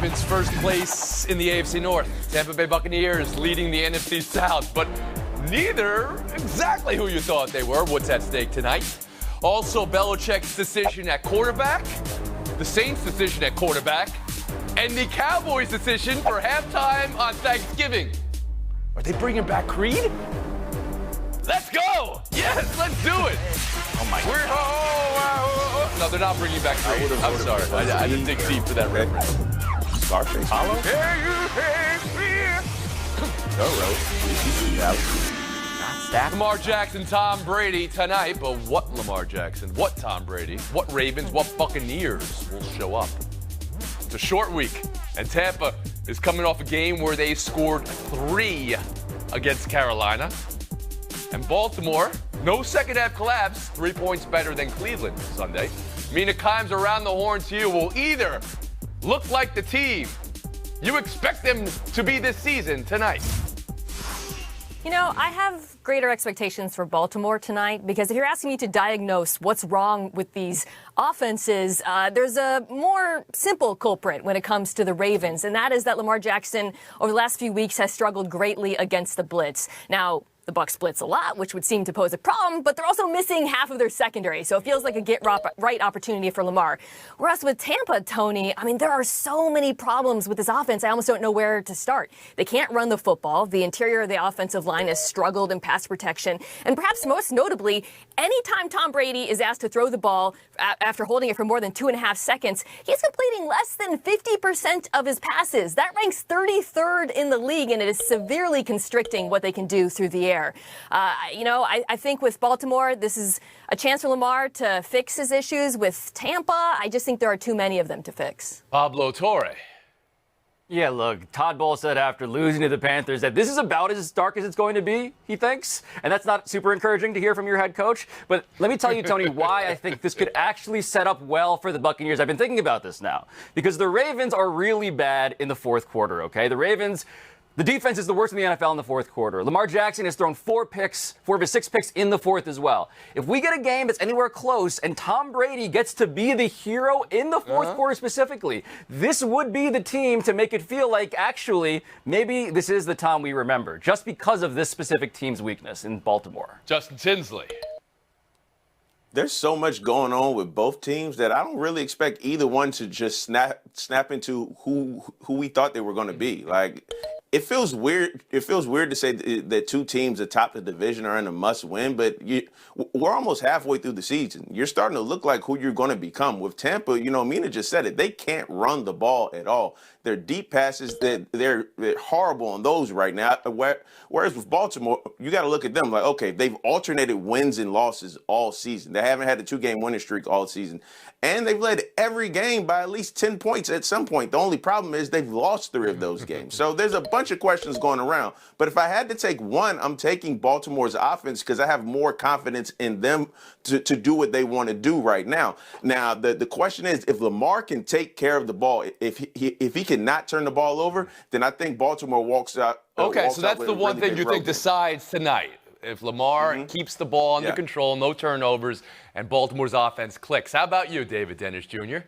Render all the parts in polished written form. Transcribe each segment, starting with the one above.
Ravens first place in the AFC North. Tampa Bay Buccaneers leading the NFC South, but neither exactly who you thought they were. What's at stake tonight? Also, Belichick's decision at quarterback, the Saints' decision at quarterback, and the Cowboys' decision for halftime on Thanksgiving. Are they bringing back Creed? Let's go! Yes, let's do it! Oh my God. No, they're not bringing back Creed. I'm sorry. I didn't dig deep for that reference. Scarface. Hollow? Lamar Jackson, Tom Brady tonight, but what Lamar Jackson, what Tom Brady, what Ravens, what Buccaneers will show up? It's a short week, and Tampa is coming off a game where they scored 3 against Carolina. And Baltimore, no second-half collapse, 3 points better than Cleveland Sunday. Mina Kimes around the horn to you will either look like the team you expect them to be this season tonight. You know, I have greater expectations for Baltimore tonight because if you're asking me to diagnose what's wrong with these offenses, there's a more simple culprit when it comes to the Ravens, and that is that Lamar Jackson over the last few weeks has struggled greatly against the blitz. Now, the Bucs blitz a lot, which would seem to pose a problem, but they're also missing half of their secondary, so it feels like a get-right opportunity for Lamar. Whereas with Tampa, Toney, I mean, there are so many problems with this offense, I almost don't know where to start. They can't run the football. The interior of the offensive line has struggled in pass protection. And perhaps most notably, anytime Tom Brady is asked to throw the ball after holding it for more than 2.5 seconds, he's completing less than 50% of his passes. That ranks 33rd in the league, and it is severely constricting what they can do through the air. I think with Baltimore, this is a chance for Lamar to fix his issues. With Tampa, I just think there are too many of them to fix. Pablo Torre. Yeah, look, Todd Bowles said after losing to the Panthers that this is about as dark as it's going to be, he thinks. And that's not super encouraging to hear from your head coach. But let me tell you, Toney, why I think this could actually set up well for the Buccaneers. I've been thinking about this now. Because the Ravens are really bad in the fourth quarter, okay? The defense is the worst in the NFL in the fourth quarter. Lamar Jackson has thrown 4 of his 6 picks in the fourth as well. If we get a game that's anywhere close and Tom Brady gets to be the hero in the fourth quarter specifically, this would be the team to make it feel like actually maybe this is the Tom we remember just because of this specific team's weakness in Baltimore. Justin Tinsley. There's so much going on with both teams that I don't really expect either one to just snap into who we thought they were going to be. Like, it feels weird. It feels weird to say that 2 teams atop the division are in a must-win, but we're almost halfway through the season. You're starting to look like who you're going to become. With Tampa, Mina just said it. They can't run the ball at all. Their deep passes, they're horrible on those right now. Whereas with Baltimore, you got to look at them like, okay, they've alternated wins and losses all season. They haven't had a 2-game winning streak all season. And they've led every game by at least 10 points at some point. The only problem is they've lost 3 of those games. So there's a bunch of questions going around. But if I had to take one, I'm taking Baltimore's offense because I have more confidence in them to do what they want to do right now. Now, the question is, if Lamar can take care of the ball, if he cannot turn the ball over, then I think Baltimore walks out. Okay, so that's the one thing you think decides tonight. If Lamar keeps the ball under control, no turnovers, and Baltimore's offense clicks. How about you, David Dennis Jr.?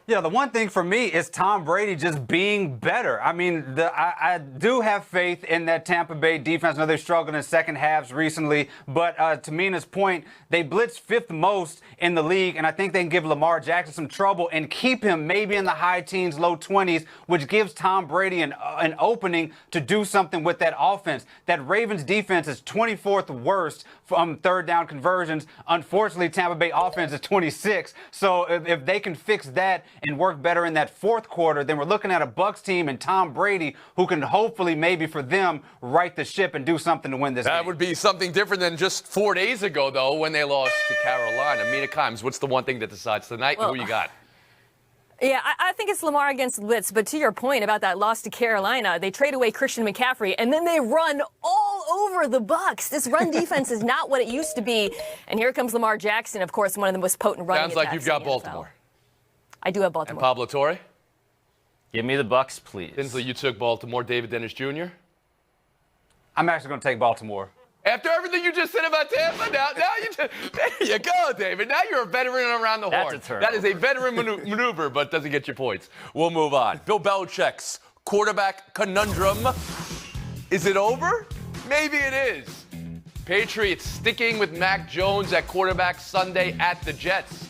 Yeah, the one thing for me is Tom Brady just being better. I mean, I do have faith in that Tampa Bay defense. I know they've struggled in second halves recently, but to Mina's point, they blitz 5th most in the league, and I think they can give Lamar Jackson some trouble and keep him maybe in the high teens, low 20s, which gives Tom Brady an opening to do something with that offense. That Ravens defense is 24th worst from third down conversions. Unfortunately, Tampa Bay offense is 26th. So if they can fix that and work better in that fourth quarter, then we're looking at a Bucs team and Tom Brady who can hopefully maybe for them right the ship and do something to win this game. That would be something different than just 4 days ago, though, when they lost to Carolina. Mina Kimes, what's the one thing that decides tonight? Who you got? Yeah, I think it's Lamar against Blitz, but to your point about that loss to Carolina, they trade away Christian McCaffrey, and then they run all over the Bucs. This run defense is not what it used to be, and here comes Lamar Jackson, of course, one of the most potent running attacks. Sounds like you've got Baltimore. I do have Baltimore. And Pablo Torre? Give me the Bucs, please. Tinsley, you took Baltimore. David Dennis Jr.? I'm actually going to take Baltimore. After everything everything you just said about Tampa? Now you just, there you go, David. Now you're a veteran around the horn. That's a turn. That is a veteran maneuver, but doesn't get you points. We'll move on. Bill Belichick's quarterback conundrum. Is it over? Maybe it is. Patriots sticking with Mac Jones at quarterback Sunday at the Jets.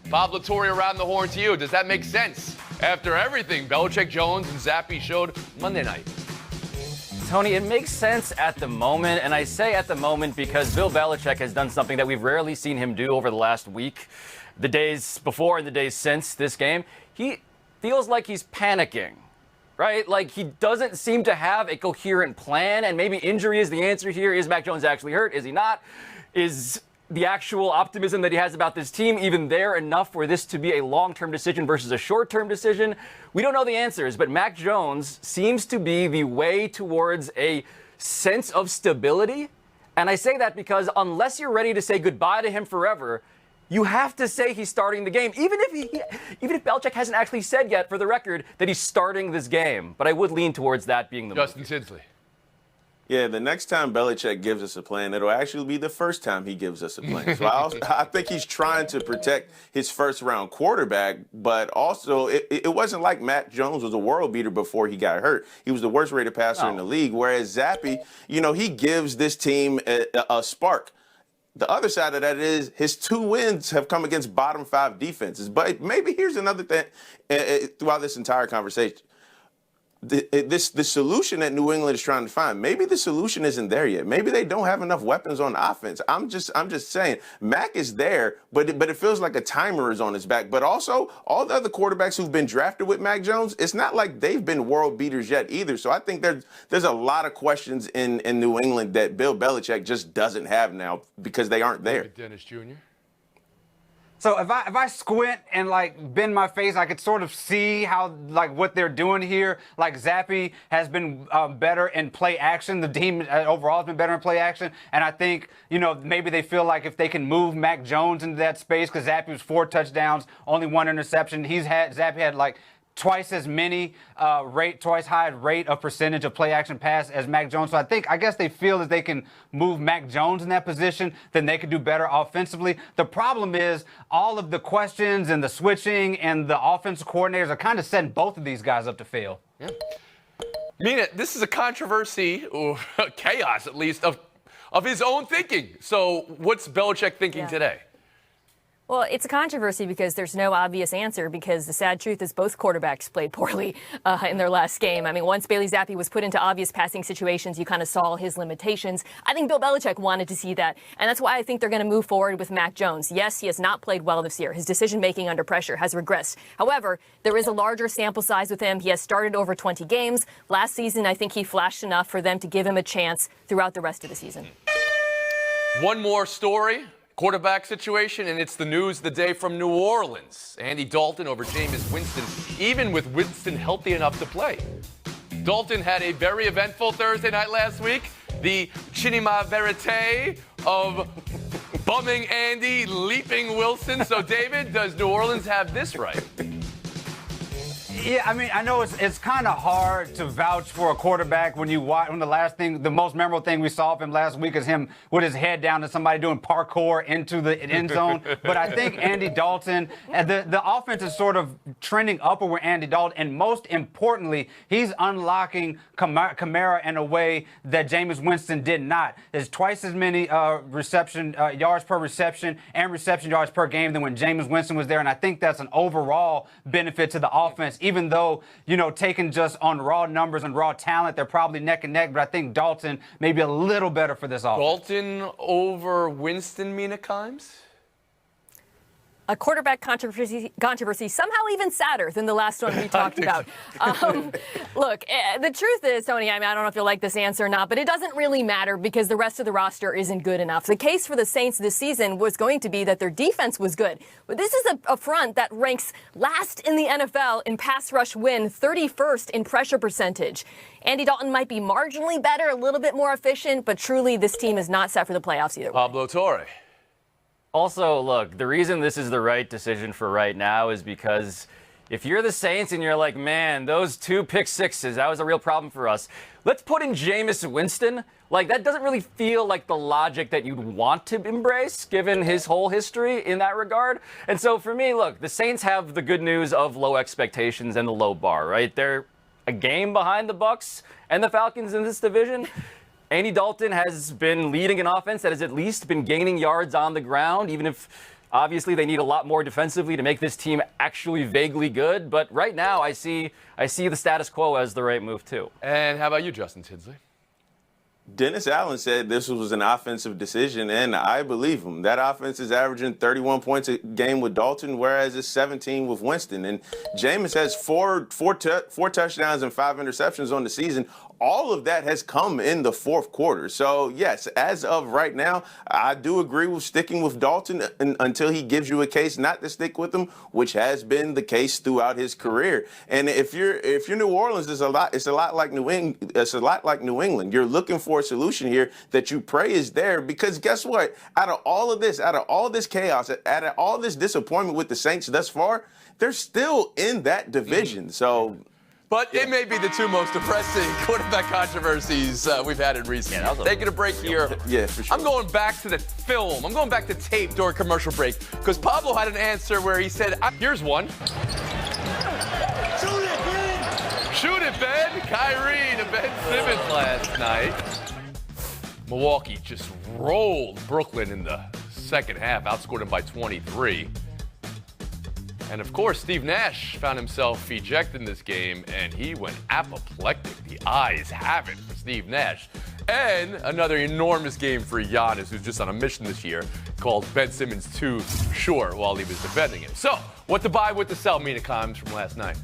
Bob Latore around the horn to you. Does that make sense after everything Belichick, Jones, and Zappi showed Monday night? Toney, it makes sense at the moment, and I say at the moment because Bill Belichick has done something that we've rarely seen him do over the last week, the days before and the days since this game. He feels like he's panicking, right? Like he doesn't seem to have a coherent plan, and maybe injury is the answer here. Is Mac Jones actually hurt? Is he not? Is the actual optimism that he has about this team even there enough for this to be a long-term decision versus a short-term decision? We don't know the answers, but Mac Jones seems to be the way towards a sense of stability. And I say that because unless you're ready to say goodbye to him forever, you have to say he's starting the game, even if Belichick hasn't actually said yet, for the record, that he's starting this game. But I would lean towards that being the Justin move. Tinsley. Yeah, the next time Belichick gives us a plan, it'll actually be the first time he gives us a plan. So I think he's trying to protect his first-round quarterback, but also it wasn't like Mac Jones was a world beater before he got hurt. He was the worst-rated passer in the league, whereas Zappi, he gives this team a spark. The other side of that is his 2 wins have come against bottom 5 defenses. But maybe here's another thing throughout this entire conversation. The solution that New England is trying to find, maybe the solution isn't there yet. Maybe they don't have enough weapons on offense. I'm just saying, Mac is there, but it feels like a timer is on his back. But also, all the other quarterbacks who've been drafted with Mac Jones, it's not like they've been world beaters yet either. So I think there's a lot of questions in New England that Bill Belichick just doesn't have now because they aren't there. Dennis Jr. So if I squint and bend my face, I could sort of see how what they're doing here. Like Zappi has been better in play action. The team overall has been better in play action, and I think maybe they feel like if they can move Mac Jones into that space, because Zappi was 4 touchdowns, only 1 interception. Zappi had twice as many twice high rate of percentage of play action pass as Mac Jones. So I guess they feel that they can move Mac Jones in that position, then they could do better offensively. The problem is all of the questions and the switching and the offensive coordinators are kind of setting both of these guys up to fail. Yeah. Mina, this is a controversy, or chaos at least, of his own thinking. So what's Belichick thinking today? Well, it's a controversy because there's no obvious answer, because the sad truth is both quarterbacks played poorly in their last game. I mean, once Bailey Zappi was put into obvious passing situations, you kind of saw his limitations. I think Bill Belichick wanted to see that, and that's why I think they're going to move forward with Mac Jones. Yes, he has not played well this year. His decision-making under pressure has regressed. However, there is a larger sample size with him. He has started over 20 games. Last season, I think he flashed enough for them to give him a chance throughout the rest of the season. One more story. Quarterback situation, and it's the news of the day from New Orleans. Andy Dalton over Jameis Winston, even with Winston healthy enough to play. Dalton had a very eventful Thursday night last week. The Cinema Verite of bumming Andy, leaping Wilson. So, David, does New Orleans have this right? Yeah, I mean, I know it's kind of hard to vouch for a quarterback when the most memorable thing we saw of him last week is him with his head down to somebody doing parkour into the end zone. But I think Andy Dalton, the offense is sort of trending upward with Andy Dalton, and most importantly, he's unlocking Kamara in a way that Jameis Winston did not. There's twice as many reception yards per reception and reception yards per game than when Jameis Winston was there, and I think that's an overall benefit to the offense. Even though, taken just on raw numbers and raw talent, they're probably neck and neck, but I think Dalton may be a little better for this offense. Dalton over Winston, Mina Kimes? A quarterback controversy somehow even sadder than the last one we talked about. Look, the truth is, Toney, I don't know if you'll like this answer or not, but it doesn't really matter because the rest of the roster isn't good enough. The case for the Saints this season was going to be that their defense was good. But this is a front that ranks last in the NFL in pass rush win, 31st in pressure percentage. Andy Dalton might be marginally better, a little bit more efficient, but truly this team is not set for the playoffs either way. Pablo Torre. Also, look, the reason this is the right decision for right now is because if you're the Saints and you're like, man, those 2 pick sixes, that was a real problem for us. Let's put in Jameis Winston. Like, that doesn't really feel like the logic that you'd want to embrace, given his whole history in that regard. And so for me, look, the Saints have the good news of low expectations and the low bar, right? They're a game behind the Bucs and the Falcons in this division. Andy Dalton has been leading an offense that has at least been gaining yards on the ground, even if obviously they need a lot more defensively to make this team actually vaguely good. But right now, I see the status quo as the right move, too. And how about you, Justin Tinsley? Dennis Allen said this was an offensive decision, and I believe him. That offense is averaging 31 points a game with Dalton, whereas it's 17 with Winston. And Jameis has four touchdowns and 5 interceptions on the season. All of that has come in the fourth quarter. So, yes, as of right now, I do agree with sticking with Dalton until he gives you a case not to stick with him, which has been the case throughout his career. And if you're New Orleans, it's a lot like New England. You're looking for a solution here that you pray is there, because guess what? Out of all this chaos, out of all this disappointment with the Saints thus far, they're still in that division. So. But it may be the 2 most depressing quarterback controversies we've had in recent years. Taking a break here. Yeah, for sure. I'm going back to the film. I'm going back to tape during commercial break because Pablo had an answer where he said, here's one. Shoot it, Ben! Shoot it, Ben! Kyrie to Ben Simmons last night. Milwaukee just rolled Brooklyn in the second half, outscored them by 23. And, of course, Steve Nash found himself ejected in this game, and he went apoplectic. The eyes have it for Steve Nash. And another enormous game for Giannis, who's just on a mission this year, called Ben Simmons too short while he was defending him. So, what to buy, what to sell, Mina Kimes from last night?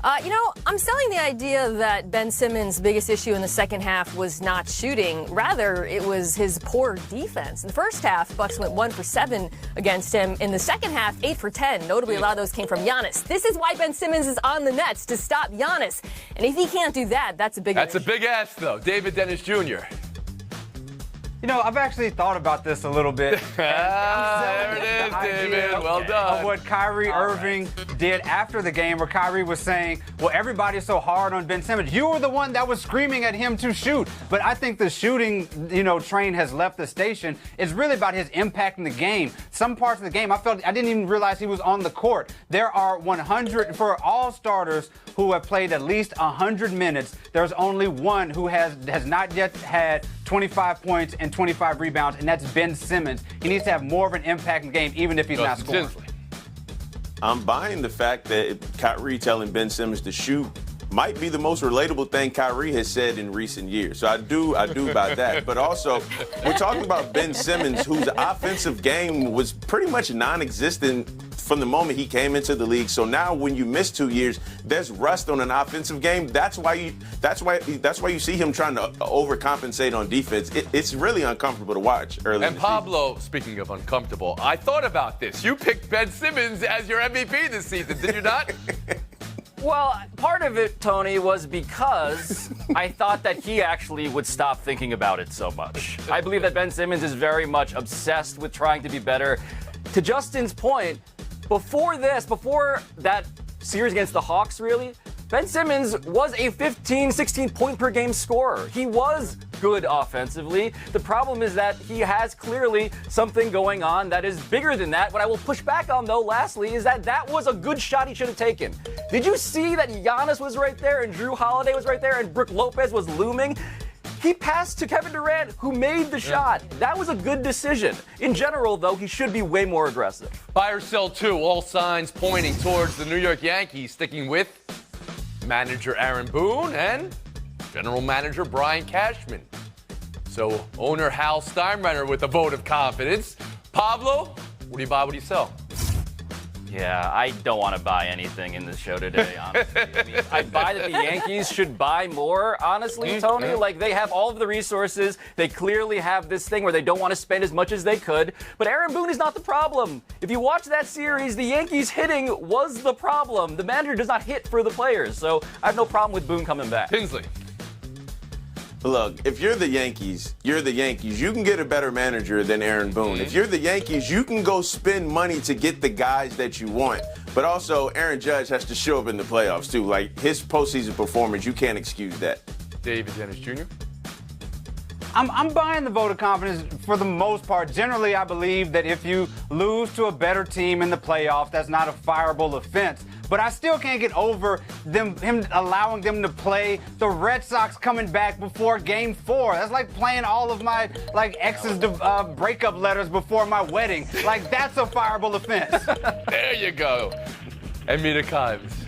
I'm selling the idea that Ben Simmons' biggest issue in the second half was not shooting. Rather, it was his poor defense. In the first half, Bucks went 1 for 7 against him. In the second half, 8 for 10. Notably, a lot of those came from Giannis. This is why Ben Simmons is on the Nets, to stop Giannis. And if he can't do that, that's a big That's a big ask, though. David Dennis Jr. I've actually thought about this a little bit. There it is, David. Well done. Of what Kyrie Irving did after the game, where Kyrie was saying, well, everybody's so hard on Ben Simmons. You were the one that was screaming at him to shoot. But I think the shooting, train has left the station. It's really about his impact in the game. Some parts of the game, I didn't even realize he was on the court. There are 100, for all starters who have played at least 100 minutes, there's only one who has not yet had 25 points and 25 rebounds, and that's Ben Simmons. He needs to have more of an impact in the game, even if he's not scoring. I'm buying the fact that Kyrie telling Ben Simmons to shoot might be the most relatable thing Kyrie has said in recent years. So I do buy that. But also, we're talking about Ben Simmons, whose offensive game was pretty much non-existent from the moment he came into the league. So now when you miss 2 years, there's rust on an offensive game. That's why you see him trying to overcompensate on defense. It's really uncomfortable to watch early. And Pablo, speaking of uncomfortable, I thought about this. You picked Ben Simmons as your MVP this season, did you not? Well, part of it, Toney, was because I thought that he actually would stop thinking about it so much. I believe that Ben Simmons is very much obsessed with trying to be better. To Justin's point, before that series against the Hawks, really, Ben Simmons was a 15, 16 point per game scorer. He was good offensively. The problem is that he has clearly something going on that is bigger than that. What I will push back on, though, lastly, is that was a good shot he should have taken. Did you see that Giannis was right there and Drew Holiday was right there and Brook Lopez was looming? He passed to Kevin Durant, who made the shot. That was a good decision. In general, though, he should be way more aggressive. Buy or sell two, all signs pointing towards the New York Yankees sticking with manager Aaron Boone and general manager Brian Cashman. So owner Hal Steinbrenner with a vote of confidence. Pablo, what do you buy, what do you sell? Yeah, I don't want to buy anything in this show today, honestly. I mean, I buy that the Yankees should buy more, honestly, Toney. Like, they have all of the resources. They clearly have this thing where they don't want to spend as much as they could. But Aaron Boone is not the problem. If you watch that series, the Yankees hitting was the problem. The manager does not hit for the players. So I have no problem with Boone coming back. Tinsley. Look, if you're the Yankees, you're the Yankees. You can get a better manager than Aaron Boone. If you're the Yankees, you can go spend money to get the guys that you want. But also, Aaron Judge has to show up in the playoffs, too. Like, his postseason performance, you can't excuse that. David Dennis Jr.? I'm buying the vote of confidence for the most part. Generally, I believe that if you lose to a better team in the playoffs, that's not a fireable offense. But I still can't get over him allowing them to play the Red Sox coming back before Game 4. That's like playing all of my ex's breakup letters before my wedding. Like, that's a fireable offense. There you go. And Mina Kimes.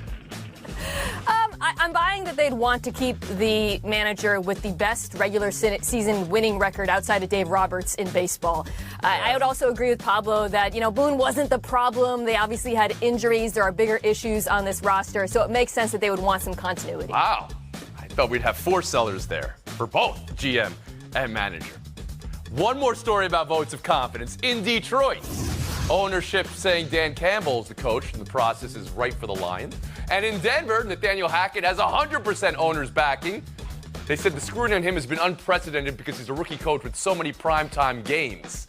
I'm buying that they'd want to keep the manager with the best regular season winning record outside of Dave Roberts in baseball. I would also agree with Pablo that, Boone wasn't the problem. They obviously had injuries. There are bigger issues on this roster, so it makes sense that they would want some continuity. Wow. I thought we'd have 4 sellers there for both GM and manager. One more story about votes of confidence in Detroit. Ownership saying Dan Campbell is the coach, and the process is right for the Lions. And in Denver, Nathaniel Hackett has 100% owners backing. They said the scrutiny on him has been unprecedented because he's a rookie coach with so many primetime games.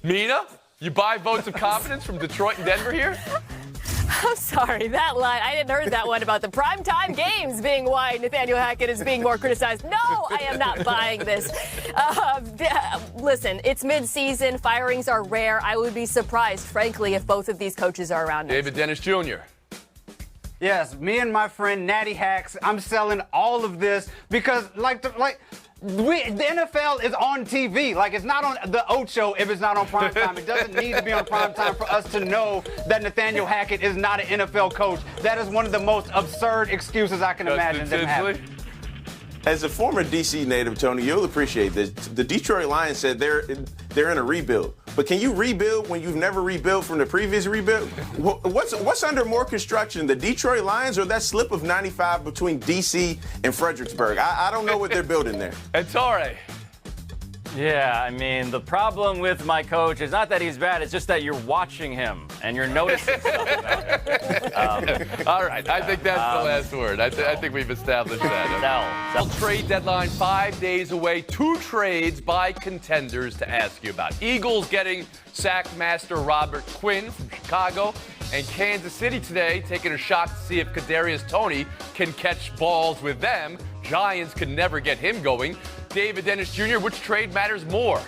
Mina, you buy votes of confidence from Detroit and Denver here? I'm sorry, that line, I didn't heard that one about the primetime games being why Nathaniel Hackett is being more criticized. No, I am not buying this. Listen, it's mid-season. Firings are rare. I would be surprised, frankly, if both of these coaches are around. David Dennis Jr. Yes, me and my friend Natty Hacks, I'm selling all of this because, the NFL is on TV. Like, it's not on the Ocho if it's not on primetime. It doesn't need to be on primetime for us to know that Nathaniel Hackett is not an NFL coach. That is one of the most absurd excuses I can imagine them having. As a former DC native, Toney, you'll appreciate this. The Detroit Lions said they're in a rebuild. But can you rebuild when you've never rebuilt from the previous rebuild? What's under more construction, the Detroit Lions or that slip of 95 between DC and Fredericksburg? I don't know what they're building there. And Torre. Yeah, I mean, the problem with my coach is not that he's bad, it's just that you're watching him and you're noticing stuff about him. All right, I think that's the last word. I think we've established that. Sell. Trade deadline 5 days away. 2 trades by contenders to ask you about. Eagles getting sack master Robert Quinn from Chicago, and Kansas City today taking a shot to see if Kadarius Toney can catch balls with them. Giants could never get him going. David Dennis Jr., which trade matters more?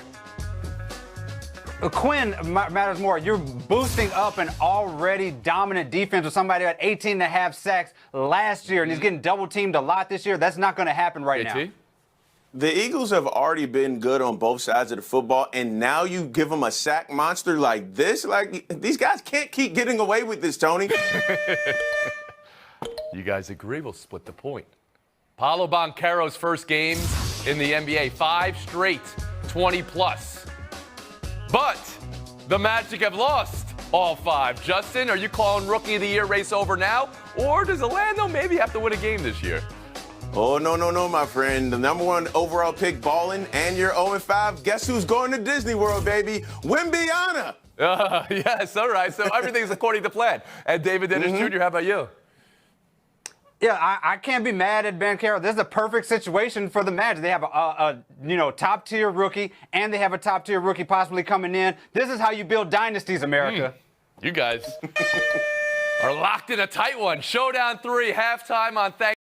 Quinn matters more. You're boosting up an already dominant defense with somebody who had 18.5 sacks last year, and he's getting double-teamed a lot this year. That's not going to happen right now. The Eagles have already been good on both sides of the football, and now you give them a sack monster like this? Like, these guys can't keep getting away with this, Toney. You guys agree? We'll split the point. Paolo Banchero's first games in the NBA, 5 straight, 20-plus. But the Magic have lost all 5. Justin, are you calling Rookie of the Year race over now? Or does Orlando maybe have to win a game this year? Oh, no, my friend. The number 1 overall pick balling, and you're 0-5. Guess who's going to Disney World, baby? Wimbiana. Yes, all right. So everything's according to plan. And David Dennis Jr., how about you? Yeah, I can't be mad at Banchero. This is a perfect situation for the Magic. They have a top-tier rookie, and they have a top-tier rookie possibly coming in. This is how you build dynasties, America. You guys are locked in a tight one. Showdown 3, halftime on Thanksgiving.